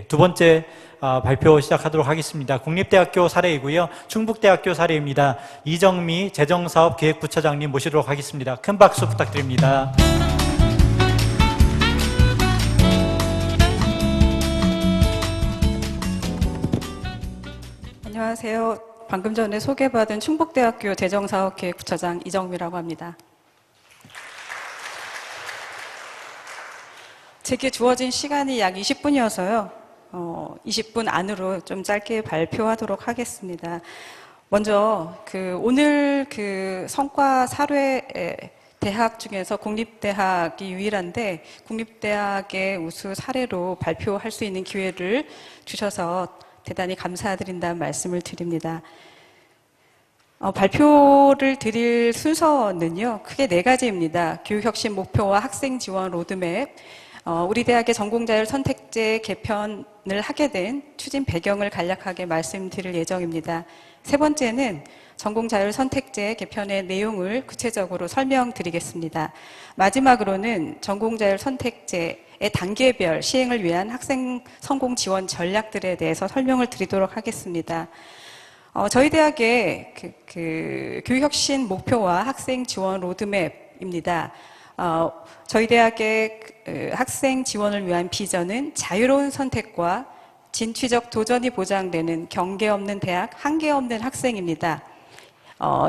두 번째 발표 시작하도록 하겠습니다. 국립대학교 사례이고요. 충북대학교 사례입니다. 이정미 재정사업기획부처장님 모시도록 하겠습니다. 큰 박수 부탁드립니다. 안녕하세요. 방금 전에 소개받은 충북대학교 재정사업기획부처장 이정미라고 합니다. 제게 주어진 시간이 약 20분이어서요. 20분 안으로 좀 짧게 발표하도록 하겠습니다. 먼저 오늘 성과 사례 대학 중에서 국립대학이 유일한데 국립대학의 우수 사례로 발표할 수 있는 기회를 주셔서 대단히 감사드린다는 말씀을 드립니다. 발표를 드릴 순서는요, 크게 4가지입니다. 교육혁신 목표와 학생 지원 로드맵, 우리 대학의 전공자율 선택제 개편을 하게 된 추진 배경을 간략하게 말씀드릴 예정입니다. 3번째는 전공자율 선택제 개편의 내용을 구체적으로 설명드리겠습니다. 마지막으로는 전공자율 선택제의 단계별 시행을 위한 학생 성공 지원 전략들에 대해서 설명을 드리도록 하겠습니다. 저희 대학의 교육혁신 목표와 학생 지원 로드맵입니다. 저희 대학의 학생 지원을 위한 비전은 자유로운 선택과 진취적 도전이 보장되는 경계 없는 대학, 한계 없는 학생입니다.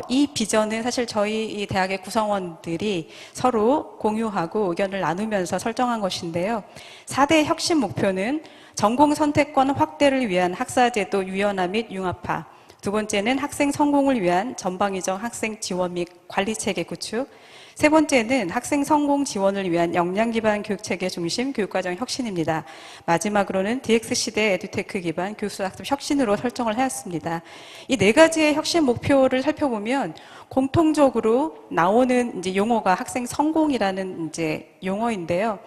이 비전은 사실 저희 이 대학의 구성원들이 서로 공유하고 의견을 나누면서 설정한 것인데요. 4대 혁신 목표는 전공 선택권 확대를 위한 학사제도 유연화 및 융합화, 2번째는 학생 성공을 위한 전방위적 학생 지원 및 관리체계 구축, 3번째는 학생 성공 지원을 위한 역량 기반 교육체계 중심 교육과정 혁신입니다. 마지막으로는 DX 시대 에듀테크 기반 교수학습 혁신으로 설정을 하였습니다. 이 4가지의 혁신 목표를 살펴보면 공통적으로 나오는 이제 용어가 학생 성공이라는 이제 용어인데요.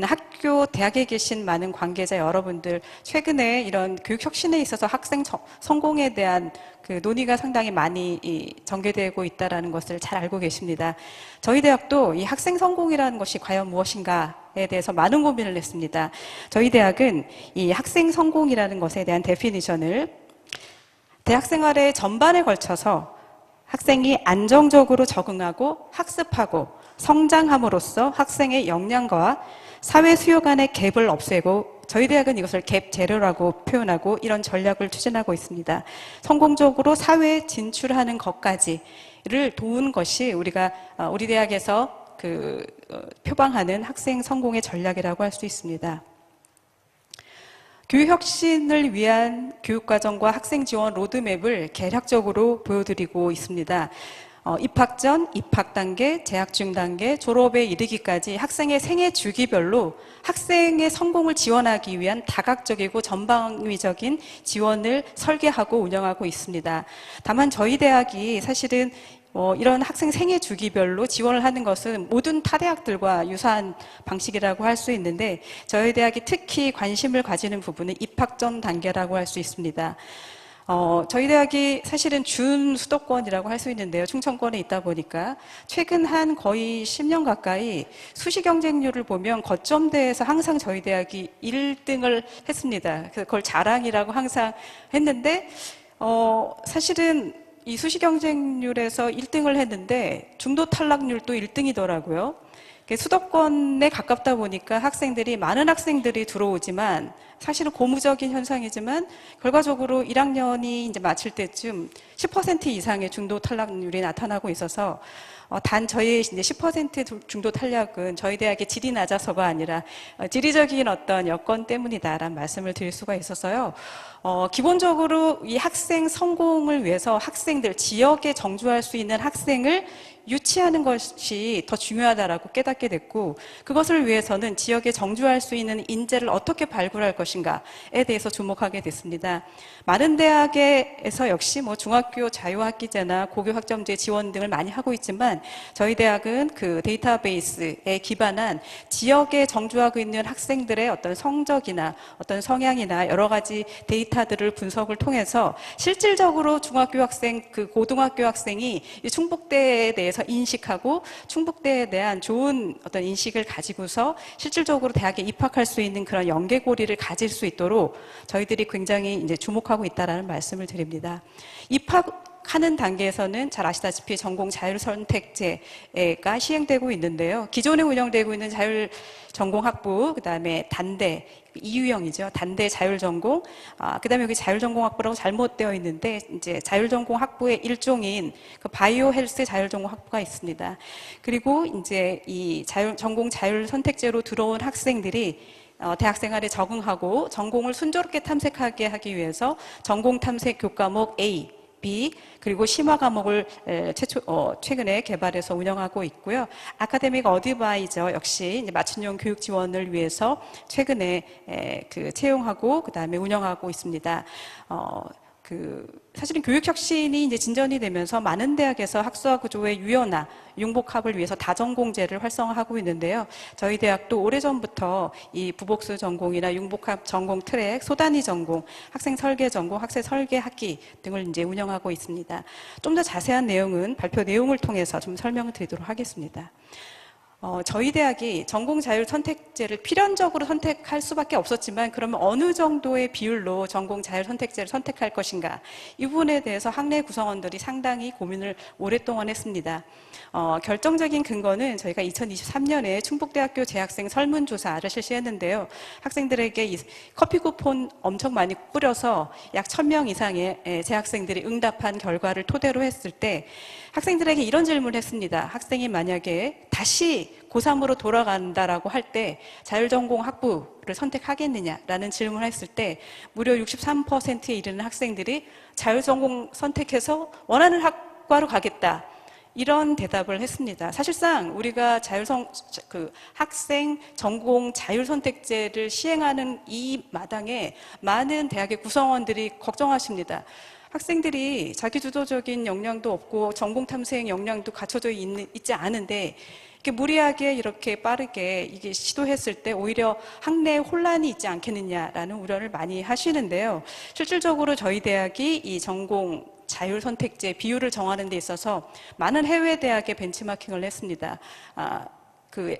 학교, 대학에 계신 많은 관계자 여러분들, 최근에 이런 교육 혁신에 있어서 학생 성공에 대한 논의가 상당히 많이 전개되고 있다는 것을 잘 알고 계십니다. 저희 대학도 이 학생 성공이라는 것이 과연 무엇인가에 대해서 많은 고민을 했습니다. 저희 대학은 이 학생 성공이라는 것에 대한 데피니션을 대학 생활의 전반에 걸쳐서 학생이 안정적으로 적응하고 학습하고 성장함으로써 학생의 역량과 사회 수요 간의 갭을 없애고, 저희 대학은 이것을 갭 제로라고 표현하고 이런 전략을 추진하고 있습니다. 성공적으로 사회에 진출하는 것까지를 도운 것이 우리 대학에서 표방하는 학생 성공의 전략이라고 할 수 있습니다. 교육혁신을 위한 교육과정과 학생 지원 로드맵을 개략적으로 보여드리고 있습니다. 입학 전, 입학 단계, 재학 중 단계, 졸업에 이르기까지 학생의 생애 주기별로 학생의 성공을 지원하기 위한 다각적이고 전방위적인 지원을 설계하고 운영하고 있습니다. 다만 저희 대학이 사실은 이런 학생 생애 주기별로 지원을 하는 것은 모든 타 대학들과 유사한 방식이라고 할 수 있는데, 저희 대학이 특히 관심을 가지는 부분은 입학 전 단계라고 할 수 있습니다. 저희 대학이 사실은 준 수도권이라고 할 수 있는데요. 충청권에 있다 보니까 최근 한 거의 10년 가까이 수시 경쟁률을 보면 거점대에서 항상 저희 대학이 1등을 했습니다. 그래서 그걸 자랑이라고 항상 했는데, 사실은 이 수시 경쟁률에서 1등을 했는데 중도 탈락률도 1등이더라고요. 수도권에 가깝다 보니까 많은 학생들이 들어오지만, 사실은 고무적인 현상이지만 결과적으로 1학년이 이제 마칠 때쯤 10% 이상의 중도 탈락률이 나타나고 있어서, 단 저희 이제 10% 중도 탈락은 저희 대학의 질이 낮아서가 아니라 지리적인 어떤 여건 때문이다라는 말씀을 드릴 수가 있어서요. 기본적으로 이 학생 성공을 위해서 지역에 정주할 수 있는 학생을 유치하는 것이 더 중요하다라고 깨닫게 됐고, 그것을 위해서는 지역에 정주할 수 있는 인재를 어떻게 발굴할 것인가에 대해서 주목하게 됐습니다. 많은 대학에서 역시 중학교 자유학기제나 고교학점제 지원 등을 많이 하고 있지만, 저희 대학은 데이터베이스에 기반한 지역에 정주하고 있는 학생들의 어떤 성적이나 어떤 성향이나 여러 가지 데이터들을 분석을 통해서 실질적으로 중학교 학생, 고등학교 학생이 충북대에 대해서 인식하고 충북대에 대한 좋은 어떤 인식을 가지고서 실질적으로 대학에 입학할 수 있는 그런 연계고리를 가지고 가질 수 있도록 저희들이 굉장히 이제 주목하고 있다라는 말씀을 드립니다. 입학하는 단계에서는 잘 아시다시피 전공 자율선택제가 시행되고 있는데요. 기존에 운영되고 있는 자율전공학부, 그 다음에 단대, 이유형이죠. 단대 자율전공, 그 다음에 여기 자율전공학부라고 잘못되어 있는데, 이제 자율전공학부의 일종인 그 바이오 헬스 자율전공학부가 있습니다. 그리고 이제 이 전공 자율선택제로 들어온 학생들이 대학 생활에 적응하고 전공을 순조롭게 탐색하게 하기 위해서 전공 탐색 교과목 A, B, 그리고 심화 과목을 최근에 개발해서 운영하고 있고요. 아카데믹 어드바이저 역시 이제 맞춤형 교육 지원을 위해서 최근에 채용하고 그 다음에 운영하고 있습니다. 사실은 교육 혁신이 이제 진전이 되면서 많은 대학에서 학수화 구조의 유연화, 융복합을 위해서 다전공제를 활성화하고 있는데요. 저희 대학도 오래전부터 이 부복수 전공이나 융복합 전공 트랙, 소단위 전공, 학생 설계 전공, 학생 설계 학기 등을 이제 운영하고 있습니다. 좀 더 자세한 내용은 발표 내용을 통해서 좀 설명을 드리도록 하겠습니다. 저희 대학이 전공 자율 선택제를 필연적으로 선택할 수밖에 없었지만 그러면 어느 정도의 비율로 전공 자율 선택제를 선택할 것인가 이 부분에 대해서 학내 구성원들이 상당히 고민을 오랫동안 했습니다. 결정적인 근거는 저희가 2023년에 충북대학교 재학생 설문조사를 실시했는데요. 학생들에게 이 커피 쿠폰 엄청 많이 뿌려서 약 1000명 이상의 재학생들이 응답한 결과를 토대로 했을 때 학생들에게 이런 질문을 했습니다. 학생이 만약에 다시 고3으로 돌아간다라고 할 때 자율전공 학부를 선택하겠느냐라는 질문을 했을 때 무려 63%에 이르는 학생들이 자율전공 선택해서 원하는 학과로 가겠다. 이런 대답을 했습니다. 사실상 우리가 학생 전공 자율선택제를 시행하는 이 마당에 많은 대학의 구성원들이 걱정하십니다. 학생들이 자기주도적인 역량도 없고 전공 탐색 역량도 갖춰져 있지 않은데 이렇게 무리하게 이렇게 빠르게 이게 시도했을 때 오히려 학내에 혼란이 있지 않겠느냐라는 우려를 많이 하시는데요. 실질적으로 저희 대학이 이 전공 자율선택제 비율을 정하는 데 있어서 많은 해외 대학에 벤치마킹을 했습니다.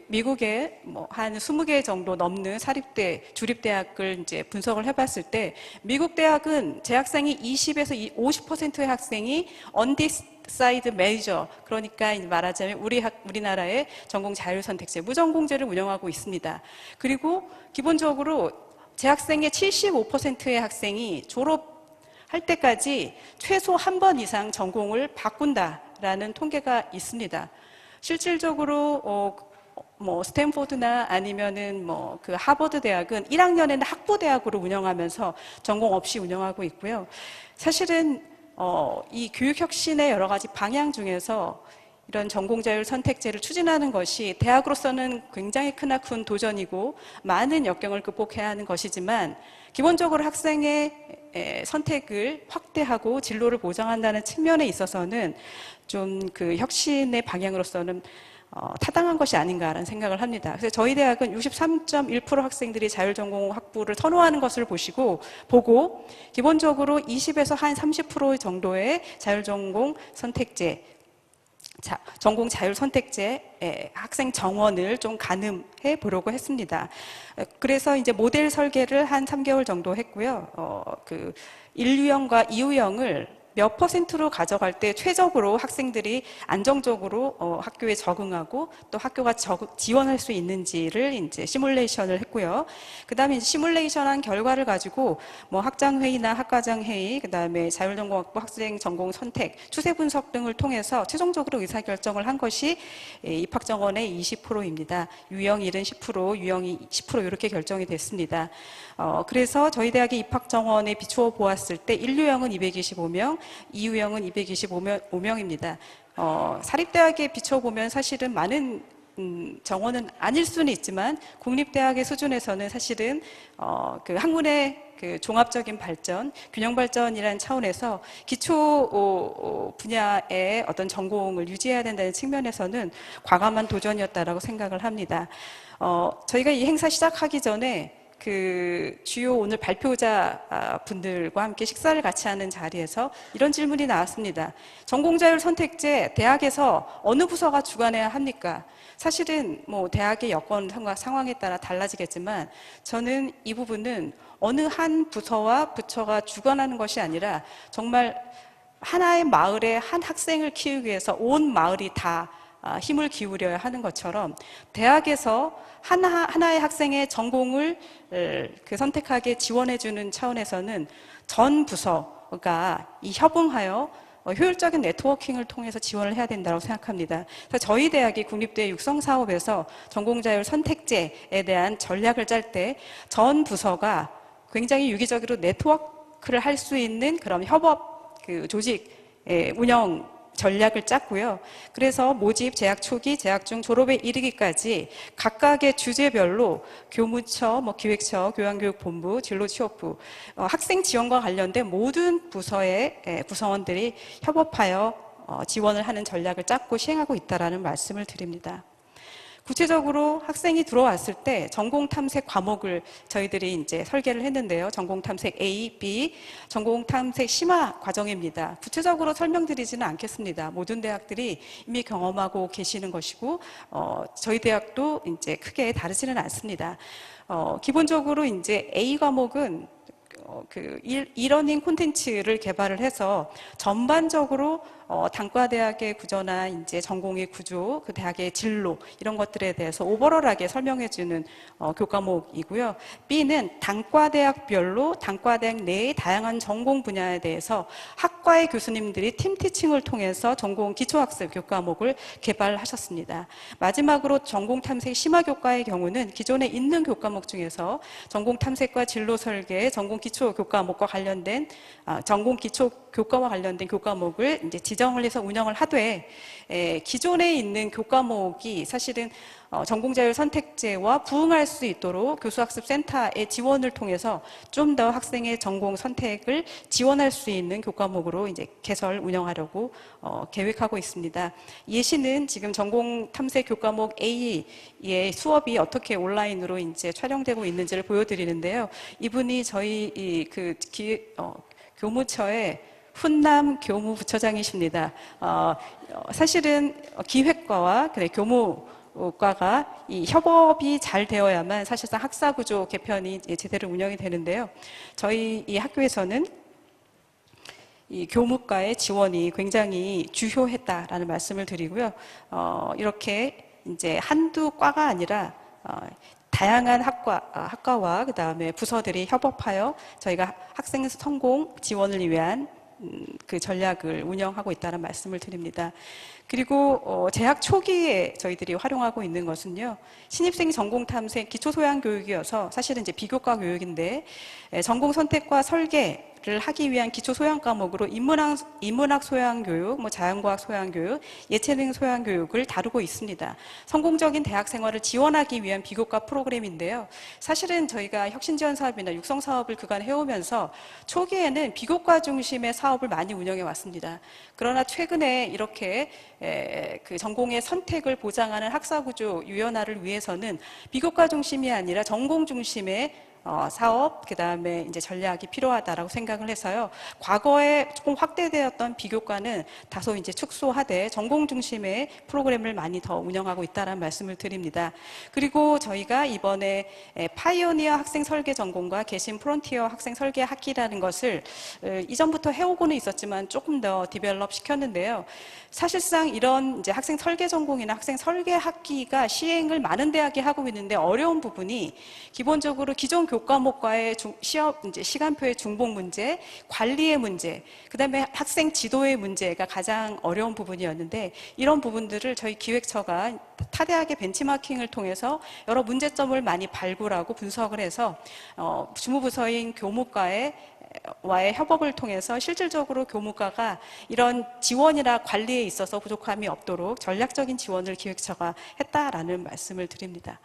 미국의 한 20개 정도 넘는 사립대, 주립대학을 이제 분석을 해봤을 때 미국 대학은 재학생이 20에서 50%의 학생이 undecided major, 그러니까 말하자면 우리나라의 전공 자율선택제, 무전공제를 운영하고 있습니다. 그리고 기본적으로 재학생의 75%의 학생이 졸업할 때까지 최소 한 번 이상 전공을 바꾼다라는 통계가 있습니다. 실질적으로 스탠포드나 아니면은 그 하버드 대학은 1학년에는 학부 대학으로 운영하면서 전공 없이 운영하고 있고요. 사실은 이 교육 혁신의 여러 가지 방향 중에서 이런 전공 자율 선택제를 추진하는 것이 대학으로서는 굉장히 크나큰 도전이고 많은 역경을 극복해야 하는 것이지만 기본적으로 학생의 선택을 확대하고 진로를 보장한다는 측면에 있어서는 좀 그 혁신의 방향으로서는 타당한 것이 아닌가라는 생각을 합니다. 그래서 저희 대학은 63.1% 학생들이 자율전공 학부를 선호하는 것을 보고 기본적으로 20에서 한 30% 정도의 자율전공 선택제, 전공 자율 선택제 학생 정원을 좀 가늠해 보려고 했습니다. 그래서 이제 모델 설계를 한 3개월 정도 했고요. 1유형과 2유형을 몇 퍼센트로 가져갈 때 최적으로 학생들이 안정적으로 학교에 적응하고 또 학교가 지원할 수 있는지를 이제 시뮬레이션을 했고요. 그 다음에 시뮬레이션한 결과를 가지고 학장회의나 학과장회의, 그 다음에 자율전공학부 학생 전공 선택, 추세 분석 등을 통해서 최종적으로 의사결정을 한 것이 입학정원의 20%입니다. 유형 1은 10%, 유형이 10% 이렇게 결정이 됐습니다. 그래서 저희 대학의 입학정원에 비추어 보았을 때 1유형은 225명, 2유형은 225명입니다. 사립대학에 비춰보면 사실은 많은 정원은 아닐 수는 있지만 국립대학의 수준에서는 사실은 그 학문의 그 종합적인 발전, 균형 발전이라는 차원에서 기초 분야의 어떤 전공을 유지해야 된다는 측면에서는 과감한 도전이었다라고 생각을 합니다. 저희가 이 행사 시작하기 전에 그 주요 오늘 발표자 분들과 함께 식사를 같이 하는 자리에서 이런 질문이 나왔습니다. 전공자율 선택제 대학에서 어느 부서가 주관해야 합니까? 사실은 뭐 대학의 여건 상황에 따라 달라지겠지만 저는 이 부분은 어느 한 부서와 부처가 주관하는 것이 아니라 정말 하나의 마을에 한 학생을 키우기 위해서 온 마을이 다 힘을 기울여야 하는 것처럼 대학에서 하나의 학생의 전공을 그 선택하게 지원해주는 차원에서는 전 부서가 이 협응하여 효율적인 네트워킹을 통해서 지원을 해야 된다고 생각합니다. 그래서 저희 대학이 국립대 육성 사업에서 전공자율 선택제에 대한 전략을 짤 때 전 부서가 굉장히 유기적으로 네트워크를 할 수 있는 그런 협업 그 조직 운영 전략을 짰고요. 그래서 모집, 재학 초기, 재학 중, 졸업에 이르기까지 각각의 주제별로 교무처, 기획처, 교양교육본부, 진로취업부, 학생 지원과 관련된 모든 부서의 구성원들이 협업하여 지원을 하는 전략을 짰고 시행하고 있다는 말씀을 드립니다. 구체적으로 학생이 들어왔을 때 전공 탐색 과목을 저희들이 이제 설계를 했는데요. 전공 탐색 A, B, 전공 탐색 심화 과정입니다. 구체적으로 설명드리지는 않겠습니다. 모든 대학들이 이미 경험하고 계시는 것이고, 저희 대학도 이제 크게 다르지는 않습니다. 기본적으로 이제 A 과목은 그 이러닝 콘텐츠를 개발을 해서 전반적으로 단과대학의 구조나 이제 전공의 구조, 그 대학의 진로 이런 것들에 대해서 오버럴하게 설명해주는 교과목이고요. B는 단과대학별로 단과대학 내의 다양한 전공 분야에 대해서 학과의 교수님들이 팀 티칭을 통해서 전공 기초학습 교과목을 개발하셨습니다. 마지막으로 전공 탐색 심화 교과의 경우는 기존에 있는 교과목 중에서 전공 탐색과 진로 설계, 전공 기초 교과목과 관련된 전공 기초 교과와 관련된 교과목을 이제 지정을 해서 운영을 하되 기존에 있는 교과목이 사실은 전공자율 선택제와 부응할 수 있도록 교수학습센터의 지원을 통해서 좀 더 학생의 전공 선택을 지원할 수 있는 교과목으로 이제 개설 운영하려고 계획하고 있습니다. 예시는 지금 전공 탐색 교과목 A의 수업이 어떻게 온라인으로 이제 촬영되고 있는지를 보여드리는데요. 이분이 저희 교무처의 훈남 교무부처장이십니다. 사실은 기획과와 교무과가 이 협업이 잘 되어야만 사실상 학사구조 개편이 제대로 운영이 되는데요. 저희 이 학교에서는 이 교무과의 지원이 굉장히 주효했다라는 말씀을 드리고요. 이렇게 이제 한두 과가 아니라 다양한 학과와 그 다음에 부서들이 협업하여 저희가 학생 성공 지원을 위한 그 전략을 운영하고 있다는 말씀을 드립니다. 그리고 재학 초기에 저희들이 활용하고 있는 것은요, 신입생 전공 탐색 기초 소양 교육이어서 사실은 이제 비교과 교육인데 전공 선택과 설계를 하기 위한 기초 소양 과목으로 인문학 소양 교육, 자연과학 소양 교육, 예체능 소양 교육을 다루고 있습니다. 성공적인 대학 생활을 지원하기 위한 비교과 프로그램인데요. 사실은 저희가 혁신 지원 사업이나 육성 사업을 그간 해오면서 초기에는 비교과 중심의 사업을 많이 운영해 왔습니다. 그러나 최근에 이렇게 그 전공의 선택을 보장하는 학사구조 유연화를 위해서는 비교과 중심이 아니라 전공 중심의 사업, 그 다음에 이제 전략이 필요하다라고 생각을 해서요. 과거에 조금 확대되었던 비교과는 다소 이제 축소하되 전공 중심의 프로그램을 많이 더 운영하고 있다는 말씀을 드립니다. 그리고 저희가 이번에 파이오니어 학생 설계 전공과 개신 프론티어 학생 설계 학기라는 것을 이전부터 해오고는 있었지만 조금 더 디벨롭 시켰는데요. 사실상 이런 이제 학생 설계 전공이나 학생 설계 학기가 시행을 많은 대학이 하고 있는데 어려운 부분이 기본적으로 기존 교과목과의 이제 시간표의 중복 문제, 관리의 문제, 그 다음에 학생 지도의 문제가 가장 어려운 부분이었는데 이런 부분들을 저희 기획처가 타 대학의 벤치마킹을 통해서 여러 문제점을 많이 발굴하고 분석을 해서 주무부서인 교무과의 와의 협업을 통해서 실질적으로 교무과가 이런 지원이나 관리에 있어서 부족함이 없도록 전략적인 지원을 기획처가 했다라는 말씀을 드립니다.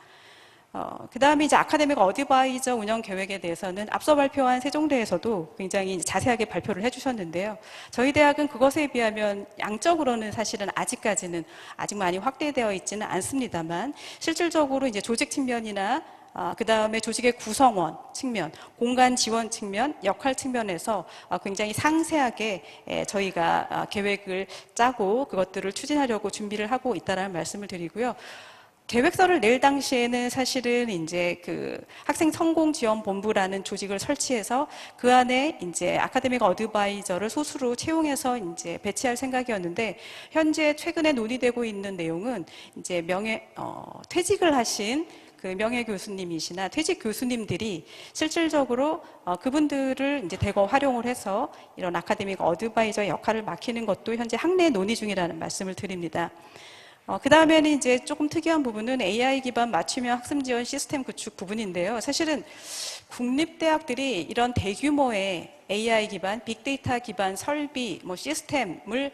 그 다음에 이제 아카데믹 어드바이저 운영 계획에 대해서는 앞서 발표한 세종대에서도 굉장히 자세하게 발표를 해주셨는데요. 저희 대학은 그것에 비하면 양적으로는 사실은 아직까지는 아직 많이 확대되어 있지는 않습니다만 실질적으로 이제 조직 측면이나 그다음에 조직의 구성원 측면, 공간 지원 측면, 역할 측면에서 굉장히 상세하게 저희가 계획을 짜고 그것들을 추진하려고 준비를 하고 있다는 말씀을 드리고요. 계획서를 낼 당시에는 사실은 이제 그 학생 성공 지원 본부라는 조직을 설치해서 그 안에 이제 아카데믹 어드바이저를 소수로 채용해서 이제 배치할 생각이었는데, 현재 최근에 논의되고 있는 내용은 이제 퇴직을 하신 그 명예 교수님이시나 퇴직 교수님들이 실질적으로 그분들을 이제 대거 활용을 해서 이런 아카데믹 어드바이저 역할을 맡기는 것도 현재 학내 논의 중이라는 말씀을 드립니다. 그 다음에는 이제 조금 특이한 부분은 AI 기반 맞춤형 학습 지원 시스템 구축 부분인데요. 사실은 국립대학들이 이런 대규모의 AI 기반, 빅데이터 기반 설비, 시스템을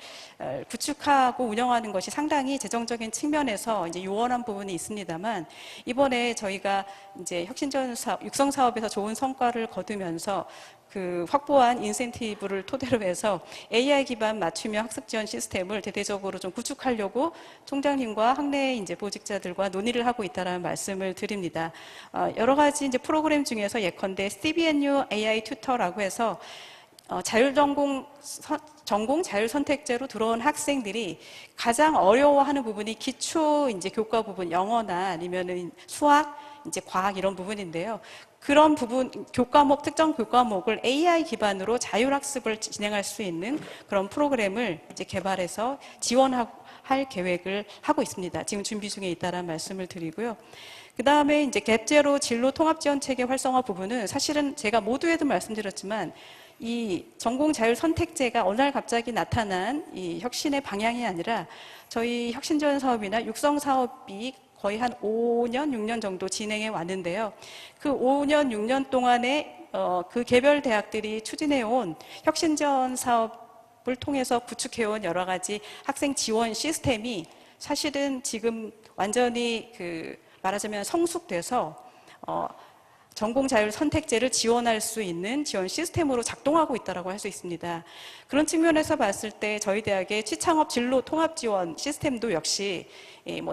구축하고 운영하는 것이 상당히 재정적인 측면에서 이제 요원한 부분이 있습니다만, 이번에 저희가 이제 혁신전 사업, 육성 사업에서 좋은 성과를 거두면서 그 확보한 인센티브를 토대로 해서 AI 기반 맞춤형 학습 지원 시스템을 대대적으로 좀 구축하려고 총장님과 학내 이제 보직자들과 논의를 하고 있다는 말씀을 드립니다. 여러 가지 이제 프로그램 중에서 예컨대 CBNU AI 튜터라고 해서 전공 자율 선택제로 들어온 학생들이 가장 어려워하는 부분이 기초 이제 교과 부분, 영어나 아니면은 수학, 이제 과학 이런 부분인데요. 그런 부분, 특정 교과목을 AI 기반으로 자율학습을 진행할 수 있는 그런 프로그램을 이제 개발해서 지원할 계획을 하고 있습니다. 지금 준비 중에 있다는 말씀을 드리고요. 그 다음에 이제 갭제로 진로 통합 지원 체계 활성화 부분은 사실은 제가 모두에도 말씀드렸지만, 이 전공 자율 선택제가 어느 날 갑자기 나타난 이 혁신의 방향이 아니라 저희 혁신지원 사업이나 육성 사업이 거의 한 5년, 6년 정도 진행해 왔는데요. 그 5년, 6년 동안에 그 개별 대학들이 추진해온 혁신지원 사업을 통해서 구축해온 여러 가지 학생 지원 시스템이 사실은 지금 완전히 말하자면 성숙돼서 전공 자율 선택제를 지원할 수 있는 지원 시스템으로 작동하고 있다고 할 수 있습니다. 그런 측면에서 봤을 때 저희 대학의 취창업 진로 통합 지원 시스템도 역시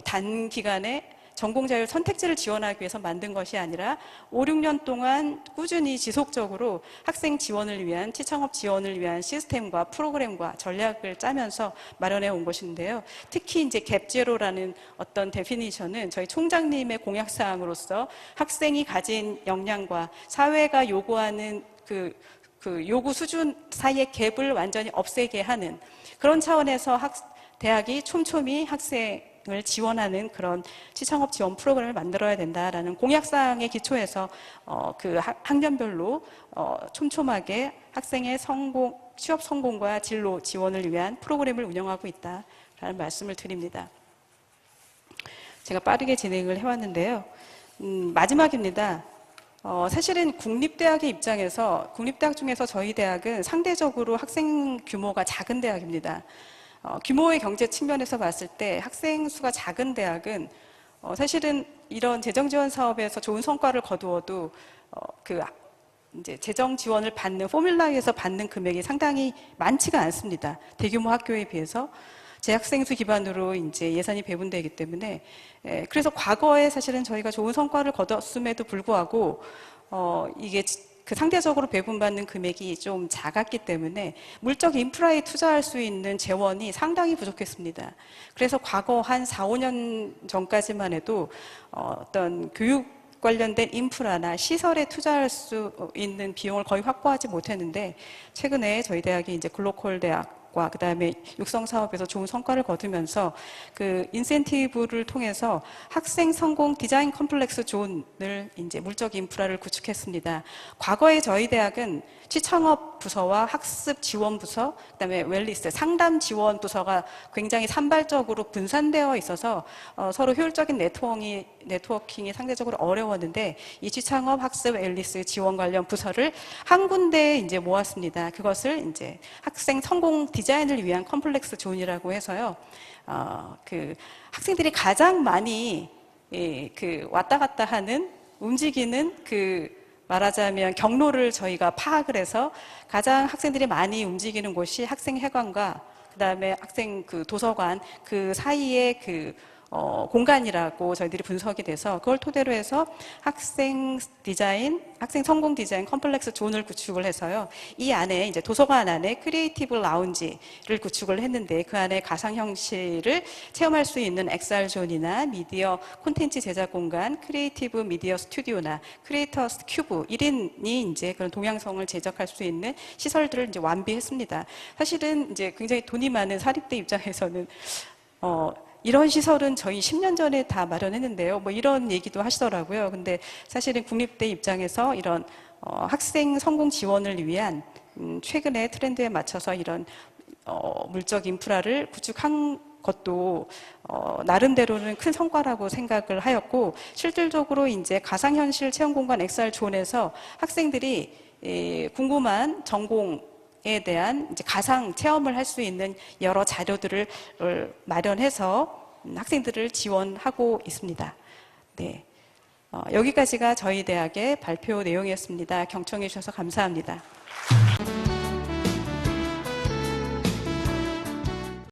단기간에 전공 자율 선택제를 지원하기 위해서 만든 것이 아니라 5, 6년 동안 꾸준히 지속적으로 학생 지원을 위한, 취창업 지원을 위한 시스템과 프로그램과 전략을 짜면서 마련해 온 것인데요. 특히 이제 갭제로라는 어떤 데피니션은 저희 총장님의 공약사항으로서 학생이 가진 역량과 사회가 요구하는 그 요구 수준 사이의 갭을 완전히 없애게 하는 그런 차원에서 대학이 촘촘히 학생을 지원하는 그런 취창업 지원 프로그램을 만들어야 된다라는 공약사항에 기초해서 그 학년별로 촘촘하게 학생의 취업 성공과 진로 지원을 위한 프로그램을 운영하고 있다라는 말씀을 드립니다. 제가 빠르게 진행을 해왔는데요. 마지막입니다. 사실은 국립대학의 입장에서, 국립대학 중에서 저희 대학은 상대적으로 학생 규모가 작은 대학입니다. 규모의 경제 측면에서 봤을 때 학생 수가 작은 대학은 사실은 이런 재정 지원 사업에서 좋은 성과를 거두어도 이제 재정 지원을 받는 포뮬라에서 받는 금액이 상당히 많지가 않습니다. 대규모 학교에 비해서 재학생 수 기반으로 이제 예산이 배분되기 때문에, 그래서 과거에 사실은 저희가 좋은 성과를 거뒀음에도 불구하고 이게 상대적으로 배분받는 금액이 좀 작았기 때문에 물적 인프라에 투자할 수 있는 재원이 상당히 부족했습니다. 그래서 과거 한 4, 5년 전까지만 해도 어떤 교육 관련된 인프라나 시설에 투자할 수 있는 비용을 거의 확보하지 못했는데, 최근에 저희 대학이 이제 글로컬 대학과 그다음에 육성 사업에서 좋은 성과를 거두면서 그 인센티브를 통해서 학생 성공 디자인 컴플렉스 존을 이제 물적 인프라를 구축했습니다. 과거에 저희 대학은 취창업 부서와 학습 지원 부서, 그다음에 웰리스 상담 지원 부서가 굉장히 산발적으로 분산되어 있어서 서로 효율적인 네트워킹이 상대적으로 어려웠는데, 이 취창업 학습 웰리스 지원 관련 부서를 한 군데에 이제 모았습니다. 그것을 이제 학생 성공 디자인을 위한 컴플렉스 존이라고 해서요. 학생들이 가장 많이 왔다 갔다 하는 움직이는 말하자면 경로를 저희가 파악을 해서 가장 학생들이 많이 움직이는 곳이 학생회관과 그다음에 학생 도서관 그 사이에 공간이라고 저희들이 분석이 돼서 그걸 토대로 해서 학생 성공 디자인 컴플렉스 존을 구축을 해서요. 이 안에 이제 도서관 안에 크리에이티브 라운지를 구축을 했는데 그 안에 가상현실을 체험할 수 있는 XR 존이나 미디어 콘텐츠 제작 공간, 크리에이티브 미디어 스튜디오나 크리에이터스 큐브 1인이 이제 그런 동양성을 제작할 수 있는 시설들을 이제 완비했습니다. 사실은 이제 굉장히 돈이 많은 사립대 입장에서는 이런 시설은 저희 10년 전에 다 마련했는데요. 뭐 이런 얘기도 하시더라고요. 근데 사실은 국립대 입장에서 이런 학생 성공 지원을 위한 최근의 트렌드에 맞춰서 이런 물적 인프라를 구축한 것도 나름대로는 큰 성과라고 생각을 하였고, 실질적으로 이제 가상현실 체험 공간 XR 존에서 학생들이 궁금한 전공에 대한 이제 가상 체험을 할 수 있는 여러 자료들을 마련해서 학생들을 지원하고 있습니다. 네. 여기까지가 저희 대학의 발표 내용이었습니다. 경청해 주셔서 감사합니다.